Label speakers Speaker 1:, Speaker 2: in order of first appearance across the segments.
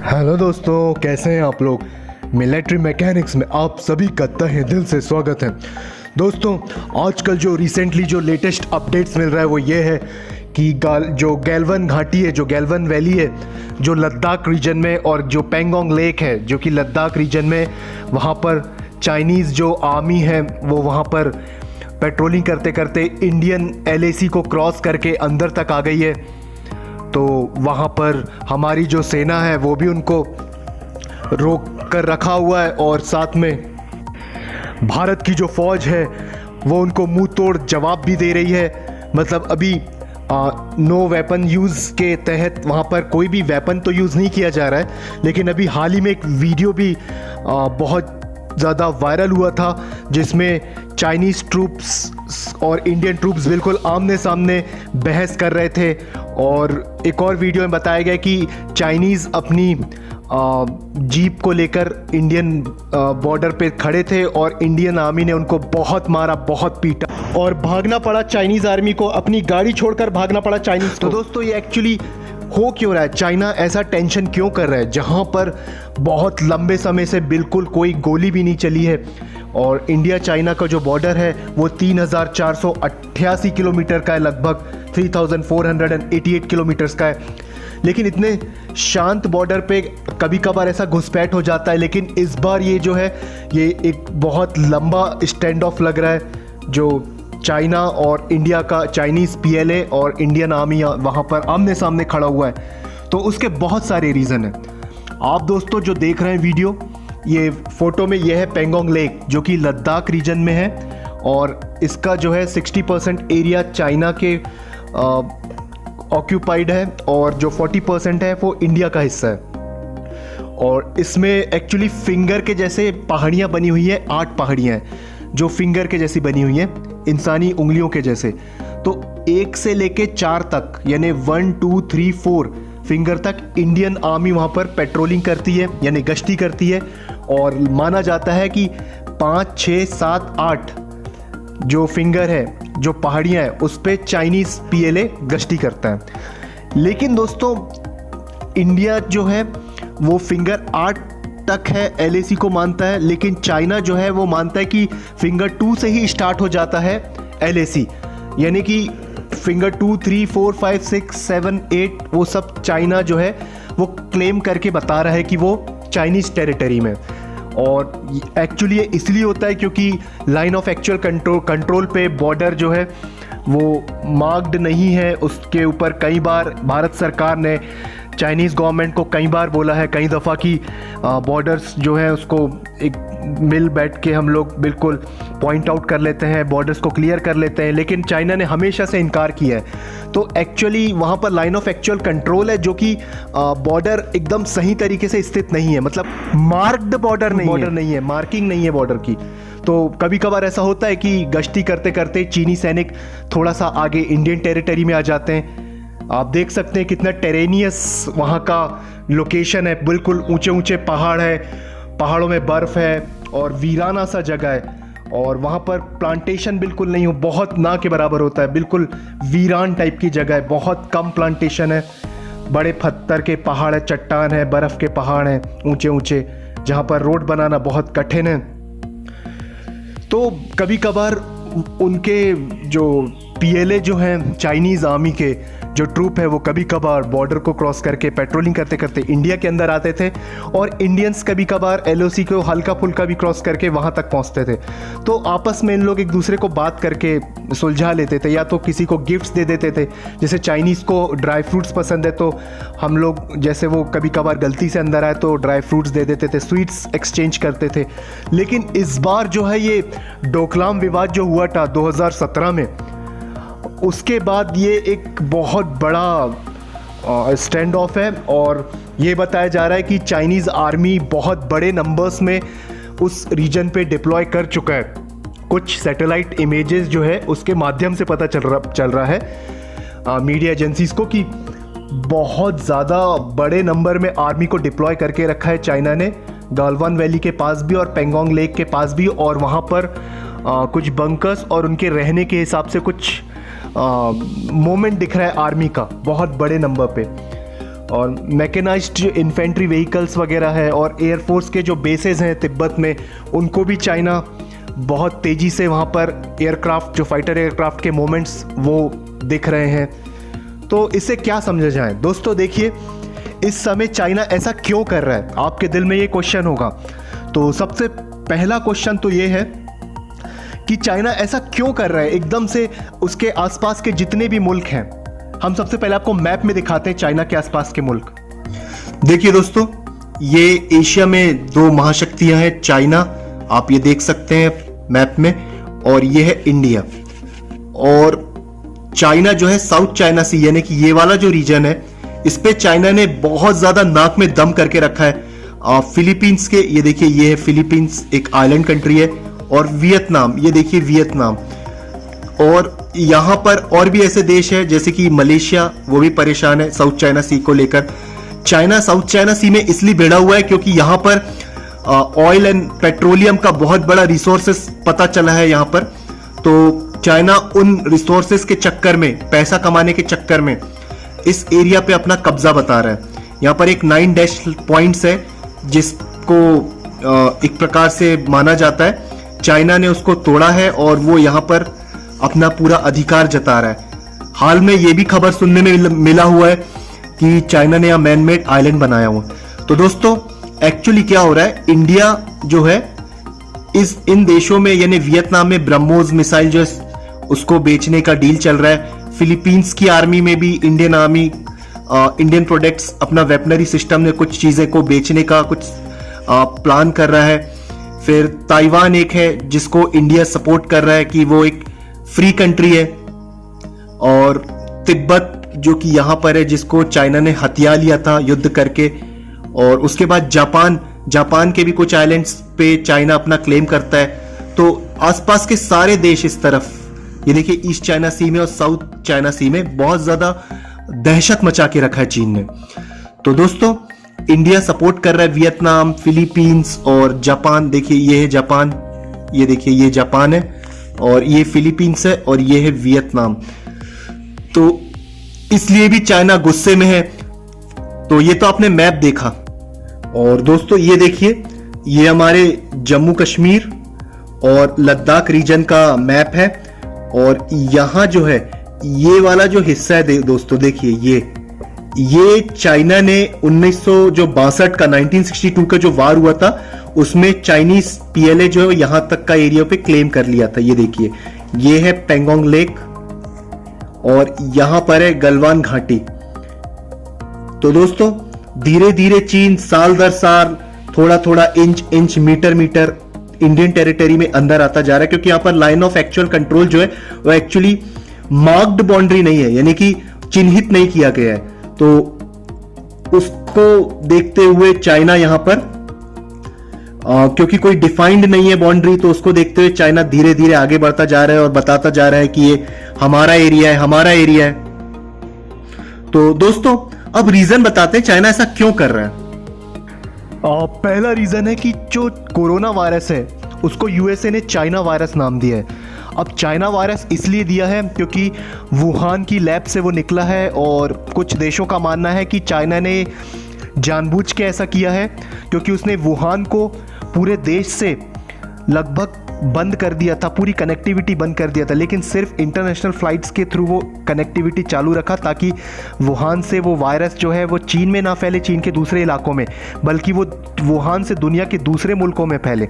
Speaker 1: Hello दोस्तों, कैसे हैं आप लोग। मिलिट्री मैकेनिक्स में आप सभी का तहे दिल से स्वागत है। दोस्तों, आजकल जो रिसेंटली जो लेटेस्ट अपडेट्स मिल रहा है वो ये है कि जो गैल्वन घाटी है, जो गैल्वन वैली है, जो लद्दाख रीजन में, और जो पेंगोंग लेक है जो कि लद्दाख रीजन में, वहाँ पर चाइनीज़ जो आर्मी है वो वहाँ पर पेट्रोलिंग करते करते इंडियन LAC को क्रॉस करके अंदर तक आ गई है। तो वहाँ पर हमारी जो सेना है वो भी उनको रोक कर रखा हुआ है, और साथ में भारत की जो फौज है वो उनको मुंह तोड़ जवाब भी दे रही है। मतलब अभी नो वेपन यूज़ के तहत वहाँ पर कोई भी वेपन तो यूज़ नहीं किया जा रहा है, लेकिन अभी हाल ही में एक वीडियो भी बहुत ज़्यादा वायरल हुआ था जिसमें चाइनीज़ ट्रूप्स और इंडियन ट्रूप्स बिल्कुल आमने सामने बहस कर रहे थे। और एक और वीडियो में बताया गया कि चाइनीज़ अपनी जीप को लेकर इंडियन बॉर्डर पे खड़े थे और इंडियन आर्मी ने उनको बहुत मारा, बहुत पीटा, और भागना पड़ा चाइनीज़ आर्मी को, अपनी गाड़ी छोड़कर भागना पड़ा चाइनीज़ को। तो दोस्तों, ये एक्चुअली हो क्यों रहा है? चाइना ऐसा टेंशन क्यों कर रहा है जहाँ पर बहुत लंबे समय से बिल्कुल कोई गोली भी नहीं चली है? और इंडिया चाइना का जो बॉर्डर है वो 3488 किलोमीटर का है, लगभग 3488 किलोमीटर्स का है। लेकिन इतने शांत बॉर्डर पे कभी कभार ऐसा घुसपैठ हो जाता है, लेकिन इस बार ये जो है ये एक बहुत लंबा स्टैंड ऑफ लग रहा है, जो चाइना और इंडिया का, चाइनीज़ PLA और इंडियन आर्मी वहाँ पर आमने सामने खड़ा हुआ है। तो उसके बहुत सारे रीज़न हैं। आप दोस्तों जो देख रहे हैं वीडियो, ये फोटो में ये है पेंगोंग लेक जो कि लद्दाख रीजन में है, और इसका जो है 60% एरिया चाइना के ऑक्यूपाइड है, और जो 40% है वो इंडिया का हिस्सा है। और इसमें एक्चुअली फिंगर के जैसे पहाड़ियाँ बनी हुई है, 8 पहाड़ियाँ हैं जो फिंगर के जैसी बनी हुई हैं, इंसानी उंगलियों के जैसे। तो 1 से लेके 4 तक, यानी 1 2 3 4 फिंगर तक इंडियन आर्मी वहाँ पर पेट्रोलिंग करती है, यानी गश्ती करती है। और माना जाता है कि 5 6 7 8 जो फिंगर है, जो पहाड़ियाँ हैं, उस पर चाइनीज़ PLA गश्ती करता है। लेकिन दोस्तों, इंडिया जो है वो फिंगर 8 तक है, LAC को मानता है, लेकिन चाइना जो है वो मानता है कि फिंगर 2 से ही स्टार्ट हो जाता है LAC, यानी कि फिंगर 2 3 4 5 6 7 8 वो सब चाइना जो है वो क्लेम करके बता रहा है कि वो चाइनीज़ टेरिटरी में। और एक्चुअली ये इसलिए होता है क्योंकि लाइन ऑफ एक्चुअल कंट्रोल पे बॉर्डर जो है वो मार्क्ड नहीं है। उसके ऊपर कई बार भारत सरकार ने चाइनीज़ गवर्नमेंट को कई बार बोला है, कई दफ़ा कि बॉर्डर्स जो है उसको एक मिल बैठ के हम लोग बिल्कुल पॉइंट आउट कर लेते हैं, बॉर्डर्स को क्लियर कर लेते हैं, लेकिन चाइना ने हमेशा से इनकार किया है। तो एक्चुअली वहाँ पर लाइन ऑफ एक्चुअल कंट्रोल है, जो कि बॉर्डर एकदम सही तरीके से स्थित नहीं है, मतलब मार्क्ड बॉर्डर नहीं है, मार्किंग नहीं है बॉर्डर की। तो कभी कभार ऐसा होता है कि गश्ती करते करते चीनी सैनिक थोड़ा सा आगे इंडियन टेरिटरी में आ जाते हैं। आप देख सकते हैं कितना टेरेनियस वहाँ का लोकेशन है, बिल्कुल ऊंचे ऊंचे पहाड़ है, पहाड़ों में बर्फ़ है और वीराना सा जगह है। और वहाँ पर प्लांटेशन बिल्कुल नहीं हो, बहुत ना के बराबर होता है, बिल्कुल वीरान टाइप की जगह है, बहुत कम प्लांटेशन है, बड़े पत्थर के पहाड़ है, चट्टान है, बर्फ़ के पहाड़ हैं ऊंचे ऊंचे, जहाँ पर रोड बनाना बहुत कठिन है। तो कभी कभार उनके जो PLA जो हैं, चाइनीज़ आर्मी के जो ट्रूप है, वो कभी कभार बॉर्डर को क्रॉस करके पेट्रोलिंग करते करते इंडिया के अंदर आते थे, और इंडियंस कभी कभार LOC को हल्का फुल्का भी क्रॉस करके वहाँ तक पहुँचते थे। तो आपस में इन लोग एक दूसरे को बात करके सुलझा लेते थे, या तो किसी को गिफ्ट्स दे देते थे। जैसे चाइनीज़ को ड्राई फ्रूट्स पसंद है, तो हम लोग जैसे वो कभी कभार गलती से अंदर आए तो ड्राई फ्रूट्स दे देते थे, स्वीट्स एक्सचेंज करते थे। लेकिन इस बार जो है ये डोकलाम विवाद जो हुआ था 2017 में, उसके बाद ये एक बहुत बड़ा स्टैंड ऑफ है, और ये बताया जा रहा है कि चाइनीज़ आर्मी बहुत बड़े नंबर्स में उस रीजन पे डिप्लॉय कर चुका है। कुछ सैटेलाइट इमेजेस जो है उसके माध्यम से पता चल रहा है मीडिया एजेंसीज़ को कि बहुत ज़्यादा बड़े नंबर में आर्मी को डिप्लॉय करके रखा है चाइना ने, गैल्वन वैली के पास भी और पेंगोंग लेक के पास भी। और वहाँ पर कुछ बंकर्स और उनके रहने के हिसाब से कुछ मोमेंट दिख रहा है आर्मी का बहुत बड़े नंबर पे। और मैकेनाइज्ड जो इन्फेंट्री व्हीकल्स वगैरह है और एयरफोर्स के जो बेसेस हैं तिब्बत में, उनको भी चाइना बहुत तेज़ी से वहाँ पर एयरक्राफ्ट, जो फाइटर एयरक्राफ्ट के मोमेंट्स वो दिख रहे हैं। तो इससे क्या समझा जाए दोस्तों? देखिए, इस समय चाइना ऐसा क्यों कर रहा है, आपके दिल में ये क्वेश्चन होगा। तो सबसे पहला क्वेश्चन तो ये है कि चाइना ऐसा क्यों कर रहा है एकदम से। उसके आसपास के जितने भी मुल्क हैं, हम सबसे पहले आपको मैप में दिखाते हैं चाइना के आसपास के मुल्क। देखिए दोस्तों, ये एशिया में 2 महाशक्तियां हैं, चाइना, आप ये देख सकते हैं मैप में, और ये है इंडिया। और चाइना जो है साउथ चाइना सी, यानी कि ये वाला जो रीजन है, इस पे चाइना ने बहुत ज्यादा नाक में दम करके रखा है। फिलीपींस के, ये देखिए, ये है फिलीपींस, एक आइलैंड कंट्री है, और वियतनाम, ये देखिए वियतनाम। और यहां पर और भी ऐसे देश है जैसे कि मलेशिया, वो भी परेशान है साउथ चाइना सी को लेकर। चाइना साउथ चाइना सी में इसलिए भिड़ा हुआ है क्योंकि यहां पर ऑयल एंड पेट्रोलियम का बहुत बड़ा रिसोर्सेस पता चला है यहां पर। तो चाइना उन रिसोर्सेस के चक्कर में, पैसा कमाने के चक्कर में इस एरिया पे अपना कब्जा बता रहा है। यहां पर एक 9 डैश पॉइंट्स है जिसको एक प्रकार से माना जाता है चाइना ने उसको तोड़ा है और वो यहां पर अपना पूरा अधिकार जता रहा है। हाल में ये भी खबर सुनने में मिला हुआ है कि चाइना ने यहां मैन मेड आइलैंड बनाया हुआ। तो दोस्तों, एक्चुअली क्या हो रहा है, इंडिया जो है इन देशों में, यानी वियतनाम में ब्रह्मोस मिसाइल जो है उसको बेचने का डील चल रहा है। फिलीपींस की आर्मी में भी इंडियन आर्मी, इंडियन प्रोडक्ट्स, अपना वेपनरी सिस्टम में कुछ चीजें को बेचने का कुछ प्लान कर रहा है। फिर ताइवान एक है जिसको इंडिया सपोर्ट कर रहा है कि वो एक फ्री कंट्री है। और तिब्बत जो कि यहां पर है, जिसको चाइना ने हथिया लिया था युद्ध करके। और उसके बाद जापान के भी कुछ आइलैंड्स पे चाइना अपना क्लेम करता है। तो आसपास के सारे देश इस तरफ, ये देखिए ईस्ट चाइना सी में और साउथ चाइना सी में बहुत ज्यादा दहशत मचा के रखा है चीन ने। तो दोस्तों, इंडिया सपोर्ट कर रहा है वियतनाम, फिलीपींस और जापान। देखिए ये है जापान, ये देखिए ये जापान है, और ये फिलीपींस है, और ये है वियतनाम। तो इसलिए भी चाइना गुस्से में है। तो ये तो आपने मैप देखा। और दोस्तों ये देखिए, ये हमारे जम्मू कश्मीर और लद्दाख रीजन का मैप है। और यहां जो है ये वाला जो हिस्सा है दोस्तों, देखिए ये चाइना ने 1962 का 1962 का जो वार हुआ था उसमें चाइनीज पीएलए जो है यहां तक का एरिया पे क्लेम कर लिया था। ये देखिए, ये है पेंगोंग लेक और यहां पर है गलवान घाटी। तो दोस्तों, धीरे धीरे चीन साल दर साल थोड़ा थोड़ा इंच मीटर इंडियन टेरिटरी में अंदर आता जा रहा है, क्योंकि यहां पर लाइन ऑफ एक्चुअल कंट्रोल जो है वो एक्चुअली मार्क्ड बाउंड्री नहीं है, यानी कि चिन्हित नहीं किया गया है। तो उसको देखते हुए चाइना यहां पर क्योंकि कोई डिफाइंड नहीं है बाउंड्री, तो उसको देखते हुए चाइना धीरे धीरे आगे बढ़ता जा रहा है और बताता जा रहा है कि ये हमारा एरिया है, हमारा एरिया है। तो दोस्तों, अब रीजन बताते हैं चाइना ऐसा क्यों कर रहा है। पहला रीजन है कि जो कोरोना वायरस है उसको यूएसए ने चाइना वायरस नाम दिया है। अब चाइना वायरस इसलिए दिया है क्योंकि वुहान की लैब से वो निकला है, और कुछ देशों का मानना है कि चाइना ने जानबूझ के ऐसा किया है क्योंकि उसने वुहान को पूरे देश से लगभग बंद कर दिया था, पूरी कनेक्टिविटी बंद कर दिया था, लेकिन सिर्फ इंटरनेशनल फ्लाइट्स के थ्रू वो कनेक्टिविटी चालू रखा ताकि वुहान से वो वायरस जो है वो चीन में ना फैले, चीन के दूसरे इलाकों में, बल्कि वो वुहान से दुनिया के दूसरे मुल्कों में फैले।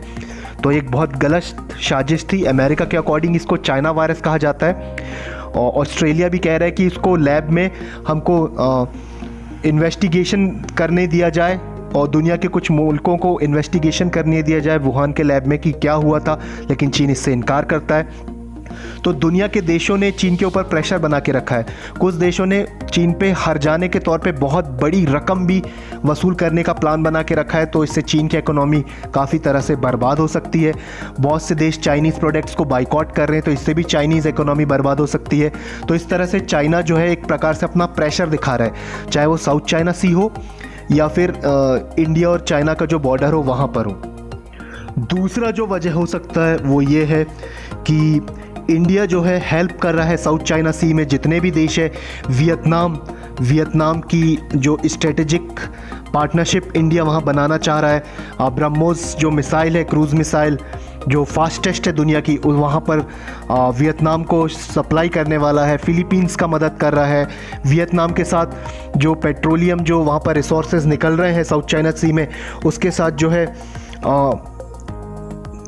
Speaker 1: तो एक बहुत गलत साजिश थी। अमेरिका के अकॉर्डिंग इसको चाइना वायरस कहा जाता है, और ऑस्ट्रेलिया भी कह रहा है कि इसको लैब में हमको इन्वेस्टिगेशन करने दिया जाए और दुनिया के कुछ मुल्कों को इन्वेस्टिगेशन करने दिया जाए वुहान के लैब में कि क्या हुआ था, लेकिन चीन इससे इनकार करता है। तो दुनिया के देशों ने चीन के ऊपर प्रेशर बना के रखा है। कुछ देशों ने चीन पे हर जाने के तौर पे बहुत बड़ी रकम भी वसूल करने का प्लान बना के रखा है। तो इससे चीन की इकोनॉमी काफ़ी तरह से बर्बाद हो सकती है। बहुत से देश चाइनीज़ प्रोडक्ट्स को बाइकॉट कर रहे हैं, तो इससे भी चाइनीज़ इकोनॉमी बर्बाद हो सकती है। तो इस तरह से चाइना जो है एक प्रकार से अपना प्रेशर दिखा रहा है, चाहे वो साउथ चाइना सी हो या फिर इंडिया और चाइना का जो बॉर्डर हो वहाँ पर हो। दूसरा जो वजह हो सकता है वो ये है कि इंडिया जो है हेल्प कर रहा है साउथ चाइना सी में जितने भी देश है, वियतनाम, वियतनाम की जो स्ट्रेटेजिक पार्टनरशिप इंडिया वहाँ बनाना चाह रहा है। ब्रह्मोस जो मिसाइल है, क्रूज़ मिसाइल जो फास्टेस्ट है दुनिया की, वहाँ पर वियतनाम को सप्लाई करने वाला है। फिलीपींस का मदद कर रहा है। वियतनाम के साथ जो पेट्रोलियम जो वहाँ पर रिसोर्सेज निकल रहे हैं साउथ चाइना सी में, उसके साथ जो है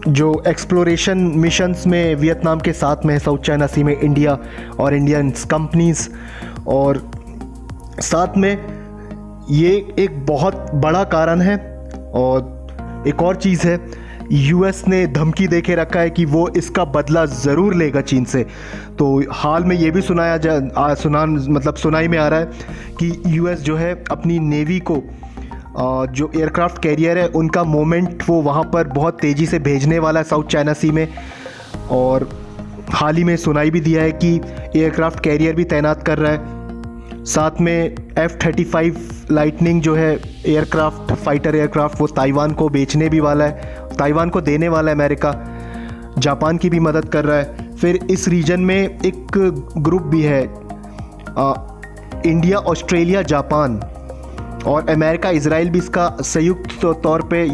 Speaker 1: जो एक्सप्लोरेशन मिशंस में वियतनाम के साथ में है साउथ चाइना सी में इंडिया और इंडियन कंपनीज। और साथ में ये एक बहुत बड़ा कारण है। और एक और चीज़ है, यूएस ने धमकी दे के रखा है कि वो इसका बदला ज़रूर लेगा चीन से। तो हाल में ये भी सुनाई में आ रहा है कि यूएस जो है अपनी नेवी को जो एयरक्राफ्ट कैरियर है उनका मोमेंट वो वहाँ पर बहुत तेज़ी से भेजने वाला है साउथ चाइना सी में। और हाल ही में सुनाई भी दिया है कि एयरक्राफ्ट कैरियर भी तैनात कर रहा है। साथ में F-35 लाइटनिंग जो है एयरक्राफ्ट, फाइटर एयरक्राफ्ट, वो ताइवान को बेचने भी वाला है, ताइवान को देने वाला है अमेरिका। जापान की भी मदद कर रहा है। फिर इस रीजन में एक ग्रुप भी है, इंडिया, ऑस्ट्रेलिया, जापान और अमेरिका, इजराइल भी इसका संयुक्त तौर पे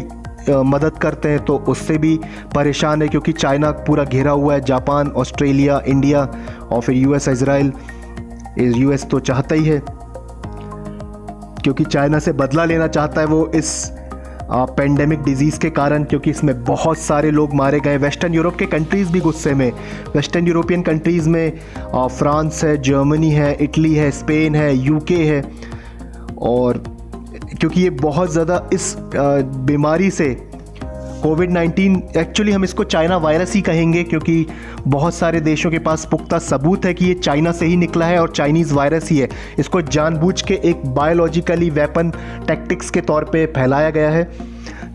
Speaker 1: मदद करते हैं। तो उससे भी परेशान है क्योंकि चाइना पूरा घिरा हुआ है। जापान, ऑस्ट्रेलिया, इंडिया और फिर यूएस, इजराइल। यूएस तो चाहता ही है क्योंकि चाइना से बदला लेना चाहता है वो इस पेंडेमिक डिजीज़ के कारण, क्योंकि इसमें बहुत सारे लोग मारे गए। वेस्टर्न यूरोप के कंट्रीज़ भी गुस्से में। वेस्टर्न यूरोपियन कंट्रीज़ में फ्रांस है, जर्मनी है, इटली है, स्पेन है, यूके है। और क्योंकि ये बहुत ज़्यादा इस बीमारी से कोविड-19, एक्चुअली हम इसको चाइना वायरस ही कहेंगे क्योंकि बहुत सारे देशों के पास पुख्ता सबूत है कि ये चाइना से ही निकला है और चाइनीज़ वायरस ही है। इसको जानबूझ के एक बायोलॉजिकली वेपन टैक्टिक्स के तौर पे फैलाया गया है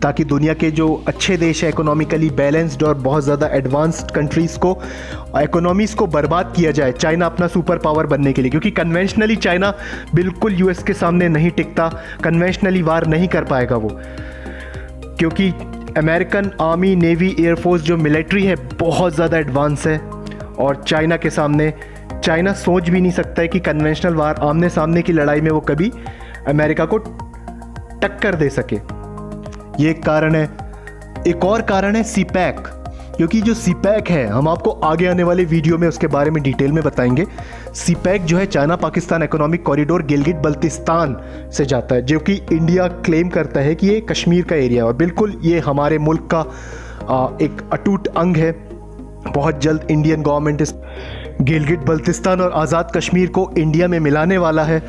Speaker 1: ताकि दुनिया के जो अच्छे देश हैं, इकोनॉमिकली बैलेंस्ड और बहुत ज़्यादा एडवांस्ड कंट्रीज़ को, इकोनॉमीज़ को बर्बाद किया जाए चाइना अपना सुपर पावर बनने के लिए। क्योंकि कन्वेंशनली चाइना बिल्कुल यूएस के सामने नहीं टिकता, कन्वेंशनली वार नहीं कर पाएगा वो, क्योंकि अमेरिकन आर्मी, नेवी, एयरफोर्स जो मिलिट्री है बहुत ज़्यादा एडवांस है। और चाइना के सामने चाइना सोच भी नहीं सकता है कि कन्वेंशनल वार, आमने सामने की लड़ाई में वो कभी अमेरिका को टक्कर दे सके। ये एक कारण है। एक और कारण है सीपैक, क्योंकि जो सीपैक है हम आपको आगे आने वाले वीडियो में उसके बारे में डिटेल में बताएंगे। सीपैक जो है China Pakistan economic corridor Gilgit Baltistan से जाता है, जो कि इंडिया क्लेम करता है कि ये कश्मीर का एरिया है और बिल्कुल ये हमारे मुल्क का एक अटूट अंग है। बहुत जल्द इंडियन गवर्नमेंट इस गिलगिट बल्तिस्तान और आज़ाद कश्मीर को इंडिया में मिलाने वाला है।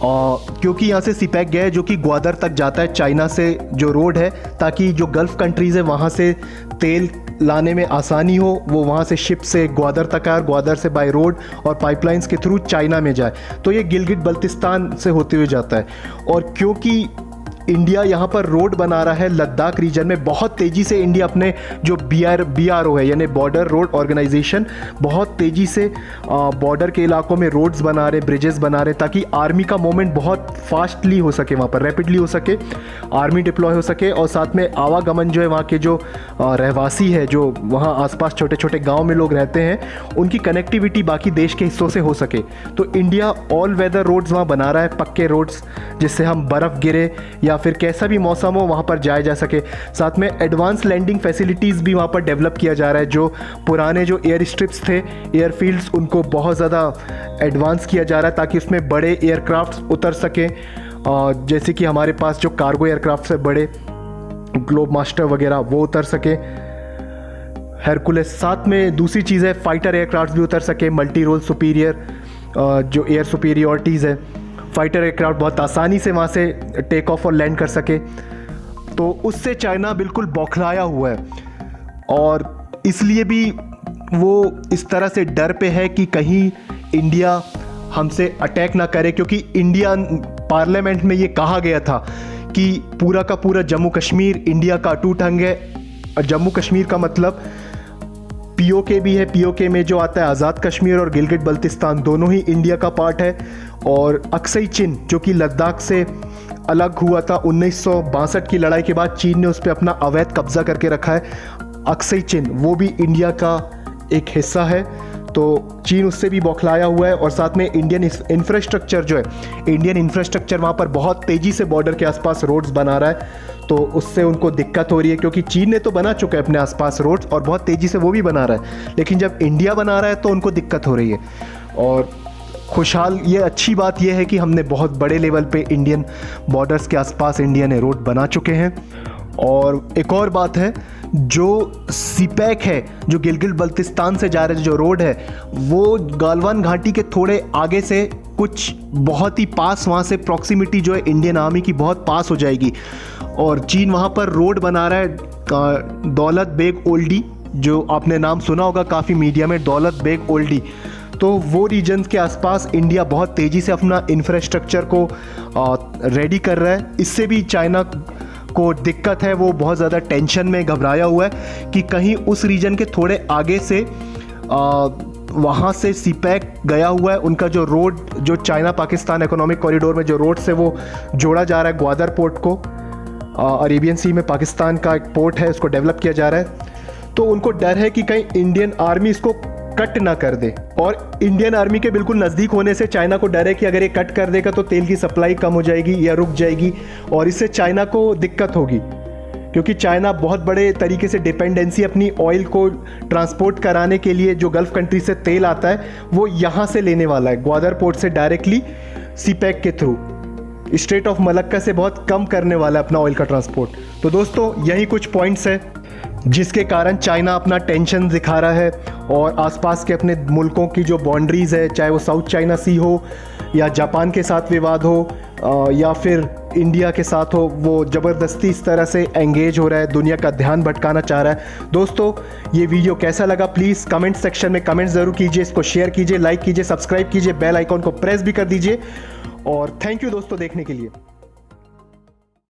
Speaker 1: क्योंकि यहाँ से सीपैक गया है जो कि ग्वादर तक जाता है, चाइना से जो रोड है, ताकि जो गल्फ़ कंट्रीज़ है वहाँ से तेल लाने में आसानी हो, वो वहाँ से शिप से ग्वादर तक आए और ग्वादर से बाय रोड और पाइपलाइंस के थ्रू चाइना में जाए। तो ये गिलगिट बल्तिस्तान से होते हुए जाता है। और क्योंकि इंडिया यहाँ पर रोड बना रहा है लद्दाख रीजन में, बहुत तेज़ी से इंडिया अपने जो BRO है यानी बॉर्डर रोड ऑर्गेनाइजेशन, बहुत तेज़ी से बॉर्डर के इलाकों में रोड्स बना रहे, ब्रिजेस बना रहे, ताकि आर्मी का मूवमेंट बहुत फास्टली हो सके, वहाँ पर रैपिडली हो सके, आर्मी डिप्लॉय हो सके। और साथ में आवागमन जो है वहाँ के जो रहवासी है, जो वहाँ आसपास छोटे छोटे गाँव में लोग रहते हैं, उनकी कनेक्टिविटी बाकी देश के हिस्सों से हो सके। तो इंडिया ऑल वेदर रोड्स वहाँ बना रहा है, पक्के रोड्स, जिससे हम बर्फ़ गिरे या फिर कैसा भी मौसम हो वहाँ पर जाया जा सके। साथ में एडवांस लैंडिंग फैसिलिटीज़ भी वहाँ पर डेवलप किया जा रहा है। जो पुराने जो एयर स्ट्रिप्स थे, एयरफील्ड्स, उनको बहुत ज़्यादा एडवांस किया जा रहा है ताकि उसमें बड़े एयरक्राफ्ट उतर सकें, जैसे कि हमारे पास जो कार्गो एयरक्राफ्ट है बड़े, ग्लोब मास्टर वगैरह, वो उतर सके, हेरकुलेस। साथ में दूसरी चीज़ है फाइटर एयरक्राफ्ट भी उतर सके, मल्टी रोल सुपीरियर जो एयर सुपीरियरिटीज़ है, फाइटर एयरक्राफ्ट बहुत आसानी से वहाँ से टेक ऑफ और लैंड कर सके। तो उससे चाइना बिल्कुल बौखलाया हुआ है और इसलिए भी वो इस तरह से डर पे है कि कहीं इंडिया हमसे अटैक ना करे, क्योंकि इंडियन पार्लियामेंट में ये कहा गया था कि पूरा का पूरा जम्मू कश्मीर इंडिया का अटूट अंग है। और जम्मू कश्मीर का मतलब POK भी है, POK में जो आता है आज़ाद कश्मीर और गिलगिट बल्तिस्तान, दोनों ही इंडिया का पार्ट है। और अक्सई चिन जो कि लद्दाख से अलग हुआ था 1962 की लड़ाई के बाद, चीन ने उस पर अपना अवैध कब्जा करके रखा है। अक्सई चिन वो भी इंडिया का एक हिस्सा है। तो चीन उससे भी बौखलाया हुआ है। और साथ में इंडियन इंफ्रास्ट्रक्चर जो है, इंडियन इंफ्रास्ट्रक्चर वहाँ पर बहुत तेज़ी से बॉर्डर के आसपास रोड्स बना रहा है, तो उससे उनको दिक्कत हो रही है, क्योंकि चीन ने तो बना चुका है अपने आसपास रोड्स और बहुत तेज़ी से वो भी बना रहा है, लेकिन जब इंडिया बना रहा है तो उनको दिक्कत हो रही है। और खुशहाल ये अच्छी बात यह है कि हमने बहुत बड़े लेवल पे इंडियन बॉर्डर्स के आसपास इंडिया ने रोड बना चुके हैं। और एक और बात है, जो सीपैक है, जो गिलगित बल्तिस्तान से जा रहे जो रोड है, वो गालवान घाटी के थोड़े आगे से कुछ बहुत ही पास, वहाँ से प्रॉक्सिमिटी जो है इंडियन आर्मी की बहुत पास हो जाएगी। और चीन वहाँ पर रोड बना रहा है दौलत बेग ओल्डी, जो आपने नाम सुना होगा काफ़ी मीडिया में, दौलत बेग ओल्डी। तो वो रीजन्स के आसपास इंडिया बहुत तेज़ी से अपना इंफ्रास्ट्रक्चर को रेडी कर रहा है। इससे भी चाइना को दिक्कत है, वो बहुत ज़्यादा टेंशन में घबराया हुआ है कि कहीं उस रीजन के थोड़े आगे से वहाँ से सीपैक गया हुआ है, उनका जो रोड, जो चाइना पाकिस्तान इकोनॉमिक कॉरिडोर में जो रोड से वो जोड़ा जा रहा है ग्वादर पोर्ट को, अरेबियन सी में पाकिस्तान का एक पोर्ट है, उसको डेवलप किया जा रहा है। तो उनको डर है कि कहीं इंडियन आर्मी इसको कट ना कर दे, और इंडियन आर्मी के बिल्कुल नज़दीक होने से चाइना को डर है कि अगर ये कट कर देगा तो तेल की सप्लाई कम हो जाएगी या रुक जाएगी, और इससे चाइना को दिक्कत होगी, क्योंकि चाइना बहुत बड़े तरीके से डिपेंडेंसी अपनी ऑयल को ट्रांसपोर्ट कराने के लिए, जो गल्फ़ कंट्री से तेल आता है वो यहाँ से लेने वाला है, ग्वादर पोर्ट से डायरेक्टली सीपैक के थ्रू, स्ट्रेट ऑफ मलक्का से बहुत कम करने वाला है अपना ऑयल का ट्रांसपोर्ट। तो दोस्तों यही कुछ पॉइंट्स हैं जिसके कारण चाइना अपना टेंशन दिखा रहा है, और आसपास के अपने मुल्कों की जो बाउंड्रीज़ है, चाहे वो साउथ चाइना सी हो या जापान के साथ विवाद हो या फिर इंडिया के साथ हो, वो ज़बरदस्ती इस तरह से एंगेज हो रहा है, दुनिया का ध्यान भटकाना चाह रहा है। दोस्तों ये वीडियो कैसा लगा प्लीज़ कमेंट सेक्शन में कमेंट ज़रूर कीजिए, इसको शेयर कीजिए, लाइक कीजिए, सब्सक्राइब कीजिए, बेल आइकॉन को प्रेस भी कर दीजिए। और थैंक यू दोस्तों देखने के लिए।